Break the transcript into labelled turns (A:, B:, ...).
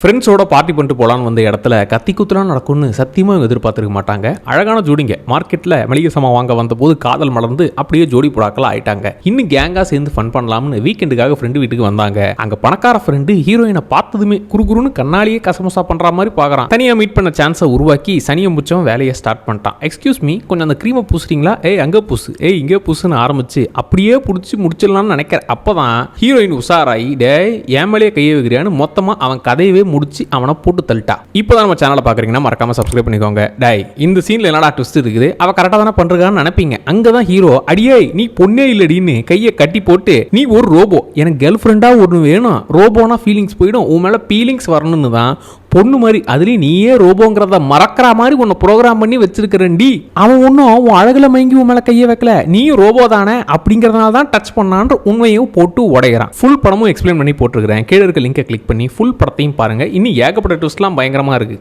A: ஃப்ரெண்ட்ஸோட பார்ட்டி பண்ணிட்டு போகலான்னு வந்த இடத்துல கத்தி குத்துலாம் நடக்கும்னு சத்தியமாக எதிர்பார்த்துருக்க மாட்டாங்க. அழகான ஜோடிங்க மார்க்கெட்டில் மளிகை சாமான் வாங்க வந்தபோது காதல் மலர்ந்து அப்படியே ஜோடி புறாக்கெல்லாம் ஆயிட்டாங்க. இன்னும் கேங்காக சேர்ந்து ஃபன் பண்ணலாம்னு வீக்கெண்டுக்காக ஃப்ரெண்டு வீட்டுக்கு வந்தாங்க. அங்கே பணக்கார ஃப்ரெண்டு ஹீரோயினை பார்த்ததுமே குறுகுறுன்னு கண்ணாலேயே கசமசா பண்ணுற மாதிரி பார்க்குறான். தனியாக மீட் பண்ண சான்ஸை உருவாக்கி சனியை முச்சம் வேலையை ஸ்டார்ட் பண்ணிட்டான். எக்ஸ்கியூஸ் மீ, கொஞ்சம் அந்த க்ரீமை பூசுறீங்களா? ஏய் அங்கே பூசு, ஏய் இங்கே பூசுன்னு ஆரம்பிச்சு அப்படியே பிடிச்சி முடிச்சிடலாம்னு நினைக்கிறேன். அப்போதான் ஹீரோயின் உஷாராயி டே ஏன் மேலேயே கையை வைக்கிறியான்னு மொத்தமாக அவன் கதையவே முடிச்சு அவனை போட்டு தள்ளிட்டா. இப்போதான் நம்ம சேனலை பார்க்குறீங்கன்னா மறக்காம சப்ஸ்கிரைப் பண்ணிக்கோங்க. டேய் இந்த சீனில் என்னடா ட்விஸ்ட் இருக்குது, அவ கரெக்டாக தானே பண்ணுறான்னு நினைப்பீங்க. அங்கதான் ஹீரோ அடியே நீ பொண்ணே இல்லடின்னு கையை கட்டி போட்டு நீ ஒரு ரோபோ, எனக்கு கேர்ள் ஃப்ரெண்டா ஒன்று வேணும், ரோபோனா ஃபீலிங்ஸ் போயிடும், உன் மேலே ஃபீலிங்ஸ் வரணும்னு தான் பொண்ணு மாதிரி அதுலேயும் நீயே ரோபோங்கிறத மறக்கிற மாதிரி உன்னை ப்ரோக்ராம் பண்ணி வச்சிருக்கிறேன்டி. அவன் ஒன்றும் உன் அழகில் மயங்கி உன் மேலே கையை வைக்கல, நீயும் ரோபோ தானே அப்படிங்கிறதுனால தான் டச் பண்ணான்ற உண்மையும் போட்டு உடைகிறான். ஃபுல் படமும் எக்ஸ்பிளைன் பண்ணி போட்டிருக்கிறேன். கீழே இருக்க லிங்கை கிளிக் பண்ணி ஃபுல் படத்தையும் பாருங்க. இன்னும் ஏகப்பட்ட ட்விஸ்ட்லாம் பயங்கரமாக இருக்கு.